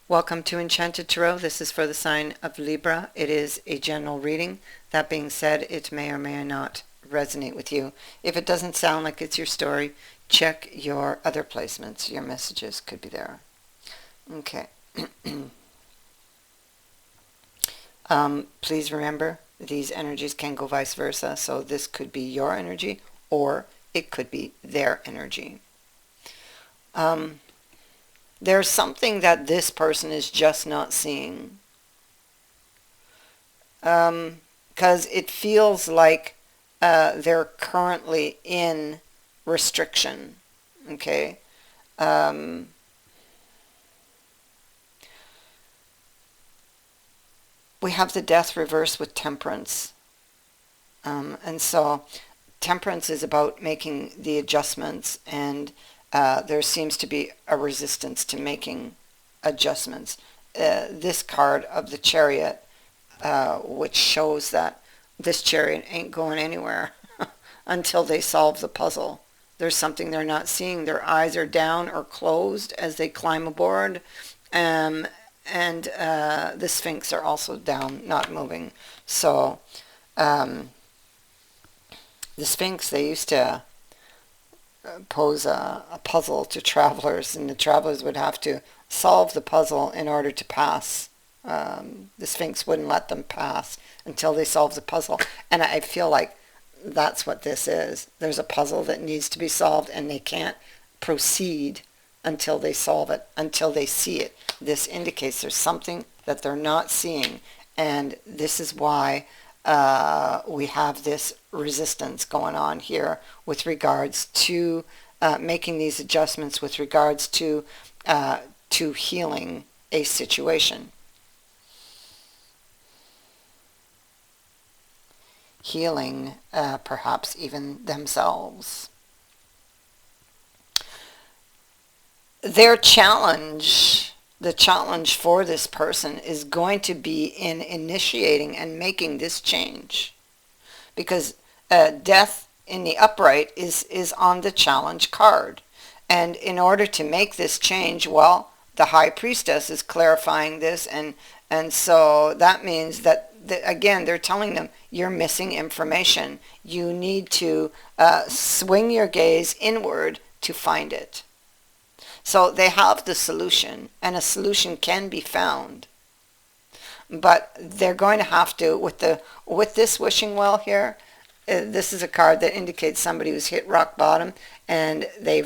Welcome to Enchanted Tarot. This is for the sign of Libra. It is a general reading. That being said, it may or may not resonate with you. If it doesn't sound like it's your story, check your other placements. Your messages could be there. Okay. Please remember, these energies can go vice versa. So this could be your energy or it could be their energy. There's something that this person is just not seeing. Because it feels like they're currently in restriction. Okay? We have the death reverse with temperance. And so temperance is about making the adjustments, and there seems to be a resistance to making adjustments. This card of the Chariot, which shows that this chariot ain't going anywhere until they solve the puzzle. There's something they're not seeing. Their eyes are down or closed as they climb aboard. And the Sphinx are also down, not moving. So the Sphinx, they used to pose a puzzle to travelers, and the travelers would have to solve the puzzle in order to pass. The Sphinx wouldn't let them pass until they solved the puzzle. And I feel like that's what this is. There's a puzzle that needs to be solved, and they can't proceed until they solve it, until they see it. This indicates there's something that they're not seeing, and this is why we have this resistance going on here with regards to making these adjustments, with regards to healing a situation. Healing perhaps even themselves. Their challenge, the challenge for this person is going to be in initiating and making this change. Because death in the upright is on the challenge card. And in order to make this change, well, the High Priestess is clarifying this, and so that means that, again, they're telling them, you're missing information. You need to swing your gaze inward to find it. So they have the solution, and a solution can be found. But they're going to have to, with this wishing well here, this is a card that indicates somebody who's hit rock bottom, and they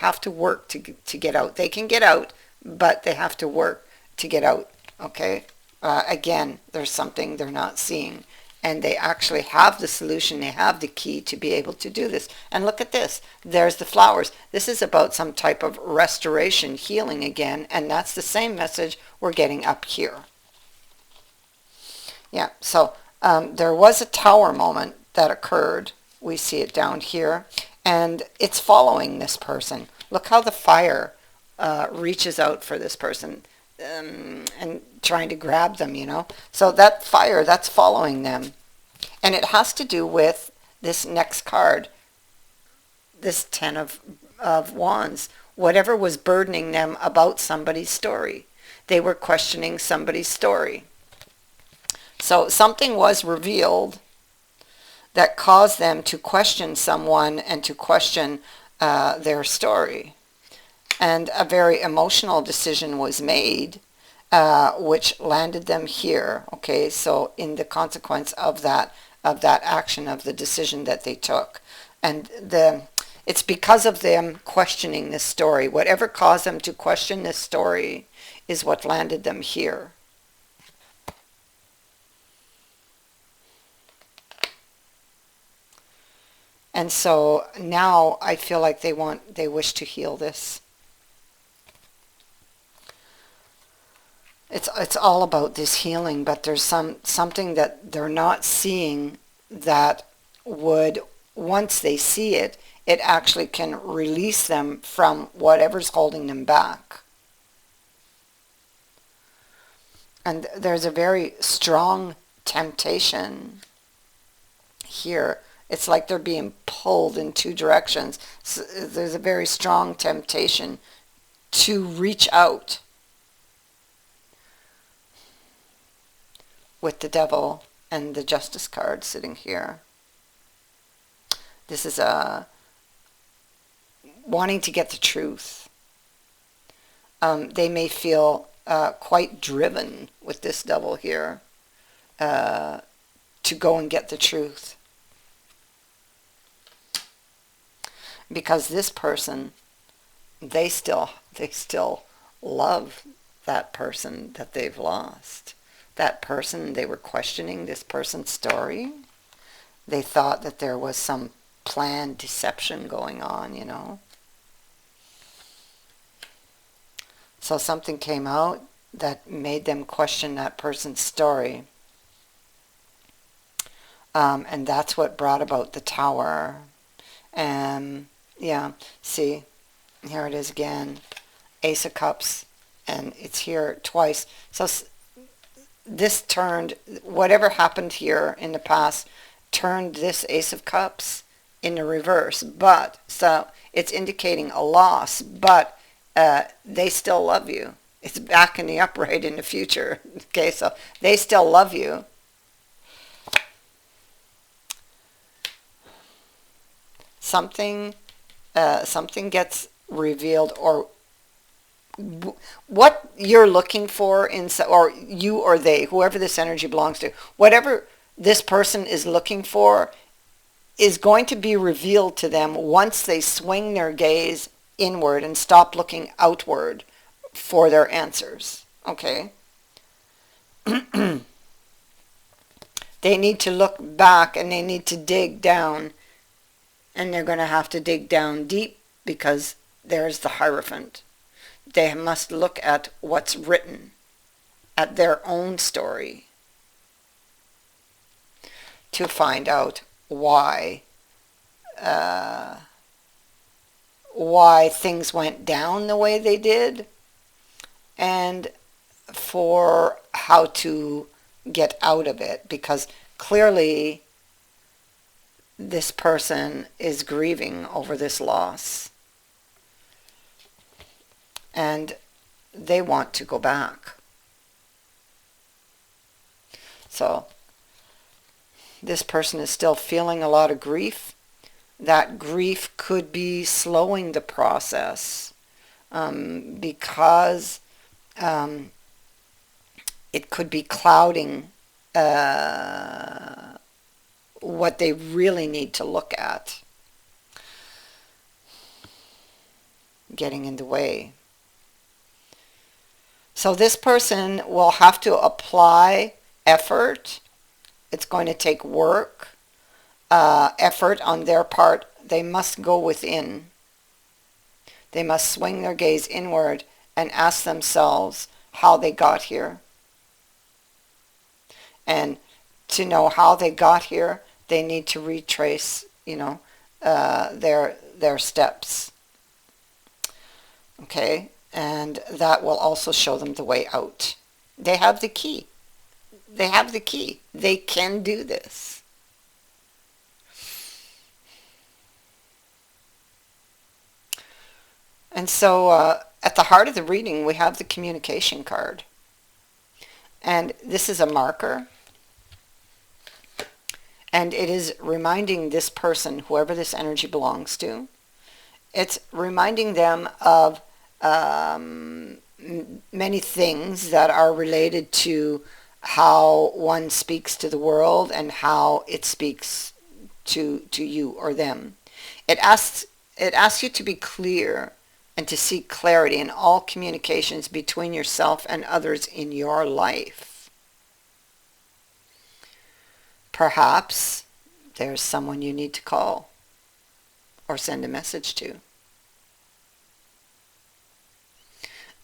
have to work to get out. They can get out, but they have to work to get out. Okay? Again, there's something they're not seeing. And they actually have the solution. They have the key to be able to do this. And look at this. There's the flowers. This is about some type of restoration, healing again. And that's the same message we're getting up here. Yeah, so there was a tower moment that occurred. We see it down here. And it's following this person. Look how the fire reaches out for this person. And trying to grab them, you know. So that fire, that's following them. And it has to do with this next card, this Ten of Wands. Whatever was burdening them about somebody's story. They were questioning somebody's story. So something was revealed that caused them to question someone and to question their story. And a very emotional decision was made, which landed them here. Okay, so in the consequence of that action, of the decision that they took, and it's because of them questioning this story. Whatever caused them to question this story is what landed them here. And so now I feel like they wish to heal this. It's all about this healing, but there's something that they're not seeing that would, once they see it, it actually can release them from whatever's holding them back. And there's a very strong temptation here. It's like they're being pulled in two directions. So there's a very strong temptation to reach out with the devil and the justice card sitting here. This is wanting to get the truth. They may feel quite driven with this devil here to go and get the truth. Because this person, they still love that person that they've lost. That person, they were questioning this person's story. They thought that there was some planned deception going on, you know. So something came out that made them question that person's story. And that's what brought about the Tower. Yeah, see, here it is again. Ace of Cups, and it's here twice. So this turned, whatever happened here in the past, turned this Ace of Cups in the reverse. But, so it's indicating a loss, but they still love you. It's back in the upright in the future. Okay, so they still love you. Something gets revealed, or what you're looking for in, or you or they, whoever this energy belongs to, whatever this person is looking for is going to be revealed to them once they swing their gaze inward and stop looking outward for their answers. Okay? They need to look back, and they need to dig down, and they're going to have to dig down deep, because there's the Hierophant. They must look at what's written, at their own story, to find out why things went down the way they did, and for how to get out of it, because clearly this person is grieving over this loss, and they want to go back. So this person is still feeling a lot of grief. That grief could be slowing the process, because it could be clouding what they really need to look at, getting in the way. So this person will have to apply effort. It's going to take work, effort on their part. They must go within. They must swing their gaze inward and ask themselves how they got here. And to know how they got here, they need to retrace, their steps. Okay, and that will also show them the way out. They have the key. They have the key. They can do this. And so at the heart of the reading, we have the communication card. And this is a marker. And it is reminding this person, whoever this energy belongs to, it's reminding them of many things that are related to how one speaks to the world and how it speaks to you or them. It asks you to be clear and to seek clarity in all communications between yourself and others in your life. Perhaps there's someone you need to call or send a message to.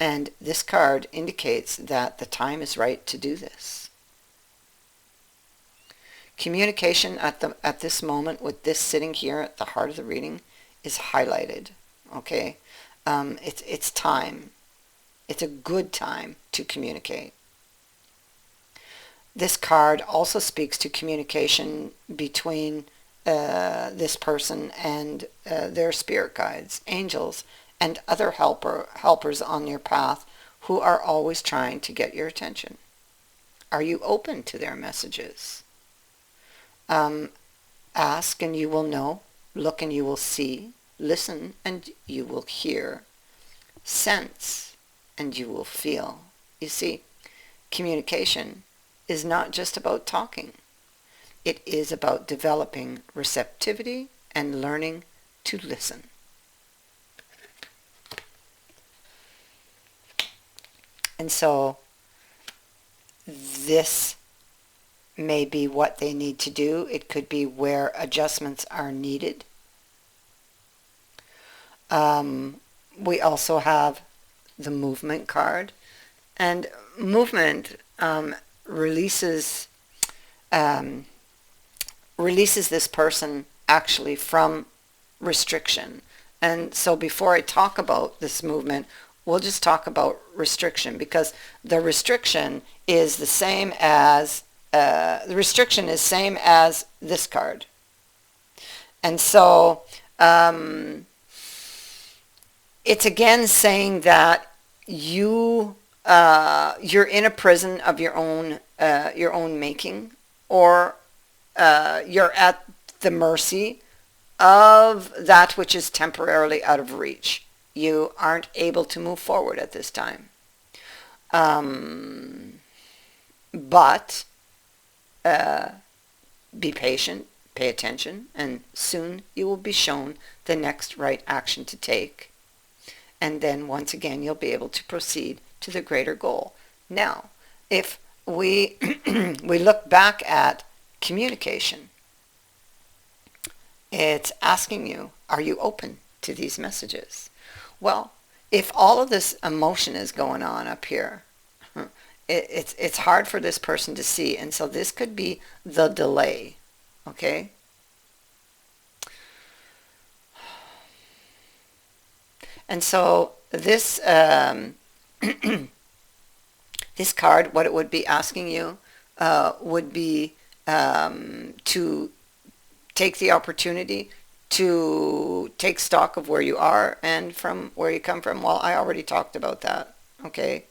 And this card indicates that the time is right to do this. Communication at this moment, with this sitting here at the heart of the reading, is highlighted. Okay, it's time. It's a good time to communicate. This card also speaks to communication between this person and their spirit guides, angels, and other helpers on your path who are always trying to get your attention, Are you open to their messages? Um, Ask and you will know. Look and you will see. Listen and you will hear. Sense and you will feel. You see, communication is not just about talking. It is about developing receptivity and learning to listen. And so this may be what they need to do. It could be where adjustments are needed. We also have the movement card. And movement releases this person actually from restriction. And so before I talk about this movement, we'll just talk about restriction, because the restriction is the same as this card. And so it's again saying that you're in a prison of your own making, or you're at the mercy of that which is temporarily out of reach. You aren't able to move forward at this time. But be patient, pay attention, and soon you will be shown the next right action to take. And then once again, you'll be able to proceed to the greater goal. Now, if we we look back at communication, it's asking you, are you open to these messages? Well, if all of this emotion is going on up here, it's hard for this person to see. And so this could be the delay, okay? And so this this card, what it would be asking you would be to take the opportunity to take stock of where you are and from where you come from. Well, I already talked about that, okay?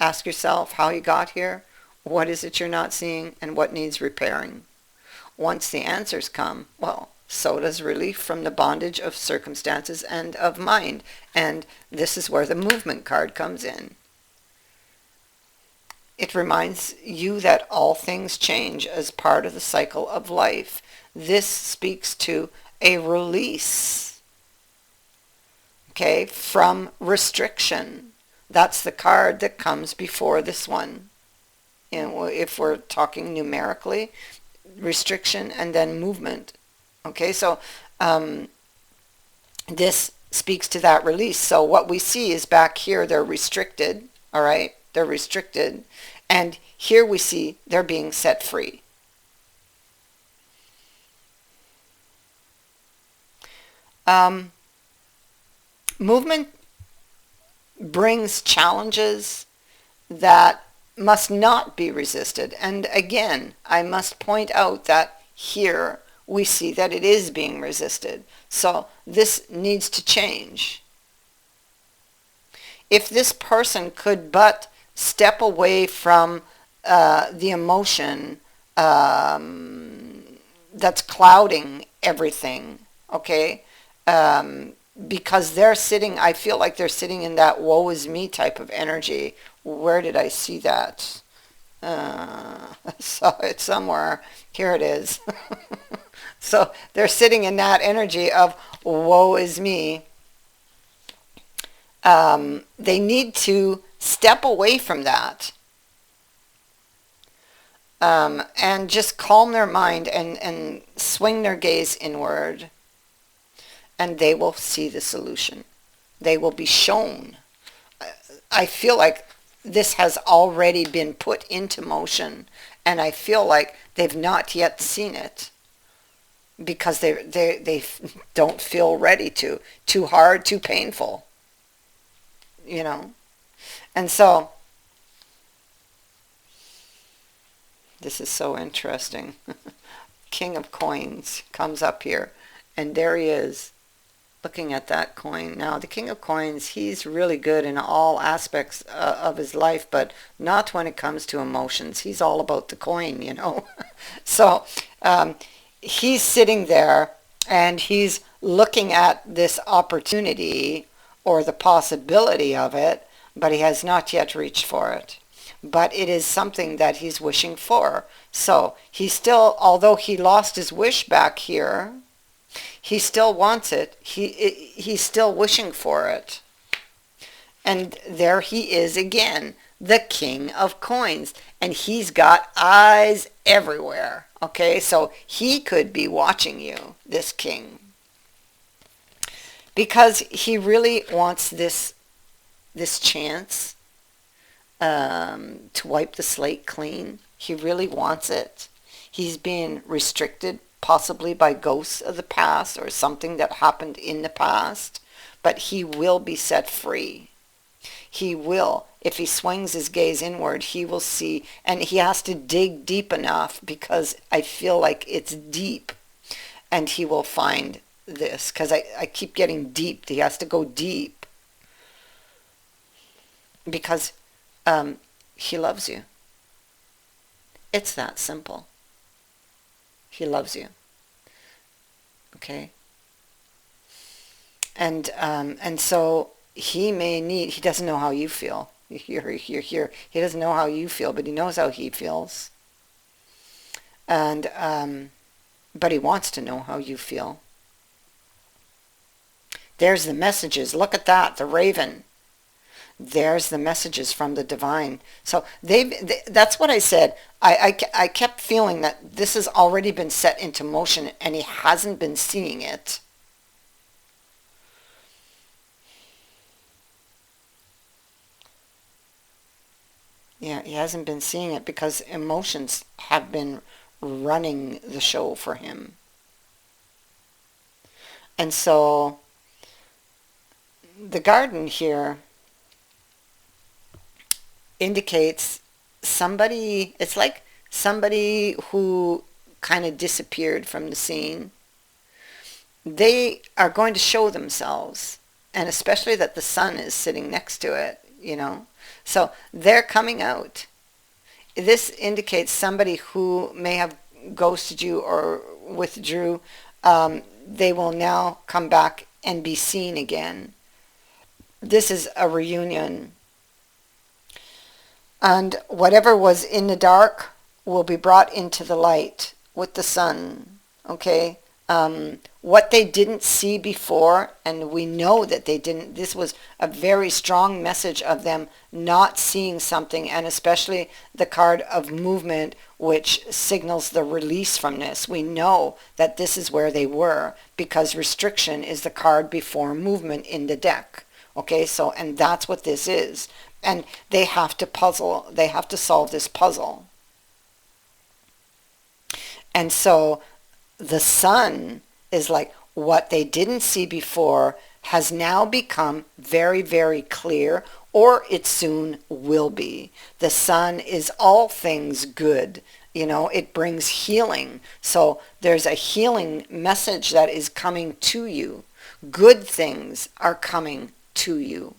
Ask yourself how you got here, what is it you're not seeing, and what needs repairing. Once the answers come, well, so does relief from the bondage of circumstances and of mind. And this is where the movement card comes in. It reminds you that all things change as part of the cycle of life. This speaks to a release, okay, from restriction. That's the card that comes before this one. You know, if we're talking numerically, restriction and then movement. Okay, so this speaks to that release. So what we see is back here, they're restricted, all right? They're restricted. And here we see they're being set free. Movement brings challenges that must not be resisted. And again, I must point out that here we see that it is being resisted. So this needs to change. If this person could but step away from the emotion that's clouding everything, okay? Because they're sitting, I feel like they're sitting in that woe is me type of energy. Where did I see that? I saw it somewhere. Here it is. So they're sitting in that energy of woe is me. They need to step away from that and just calm their mind and swing their gaze inward, and they will see the solution. They will be shown. I feel like this has already been put into motion, and I feel like they've not yet seen it because they don't feel ready to. Too hard, too painful, you know. And so this is so interesting. King of Coins comes up here, and there he is, looking at that coin. Now, the King of Coins, he's really good in all aspects of his life, but not when it comes to emotions. He's all about the coin, you know. So he's sitting there and he's looking at this opportunity or the possibility of it, but he has not yet reached for it. But it is something that he's wishing for. So he still, although he lost his wish back here, he still wants it. He's still wishing for it. And there he is again, the King of Coins. And he's got eyes everywhere. Okay, so he could be watching you, this king. Because he really wants this chance to wipe the slate clean. He really wants it. He's being restricted possibly by ghosts of the past or something that happened in the past, but he will be set free. He will. If he swings his gaze inward, he will see, and he has to dig deep enough because I feel like it's deep, and he will find this because I keep getting deep. He has to go deep because he loves you. It's that simple. He loves you. Okay? And so he may need, he doesn't know how you feel. You're here. He doesn't know how you feel, but he knows how he feels. And, but he wants to know how you feel. There's the messages. Look at that, the raven. There's the messages from the divine. So that's what I said. I kept feeling that this has already been set into motion and he hasn't been seeing it. Yeah, he hasn't been seeing it because emotions have been running the show for him. And so the garden here indicates somebody, it's like somebody who kind of disappeared from the scene. They are going to show themselves, and especially that the sun is sitting next to it, you know. So they're coming out. This indicates somebody who may have ghosted you or withdrew. They will now come back and be seen again. This is a reunion. And whatever was in the dark will be brought into the light with the sun. Okay? What they didn't see before, and we know that they didn't, this was a very strong message of them not seeing something, and especially the card of movement, which signals the release from this. We know that this is where they were, because restriction is the card before movement in the deck. Okay, so, and that's what this is. And they have to puzzle, they have to solve this puzzle. And so the sun is like what they didn't see before has now become very, very clear, or it soon will be. The sun is all things good. You know, it brings healing. So there's a healing message that is coming to you. Good things are coming to you.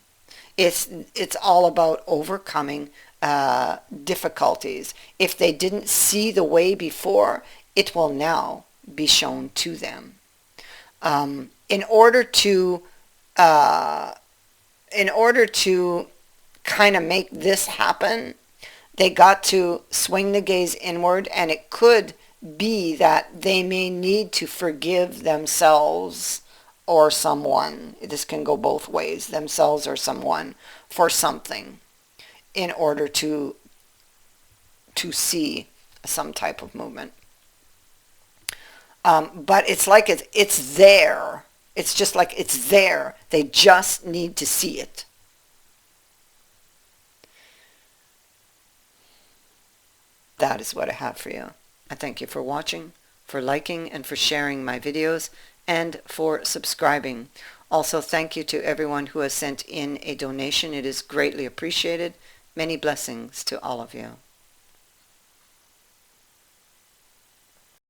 It's all about overcoming difficulties. If they didn't see the way before, it will now be shown to them. In order to kind of make this happen, they got to swing the gaze inward, and it could be that they may need to forgive themselves or someone. This can go both ways, themselves or someone, for something, in order to see some type of movement. But it's like it's there. It's just like it's there. They just need to see it. That is what I have for you. I thank you for watching, for liking, and for sharing my videos, and for subscribing. Also, thank you to everyone who has sent in a donation. It is greatly appreciated. Many blessings to all of you.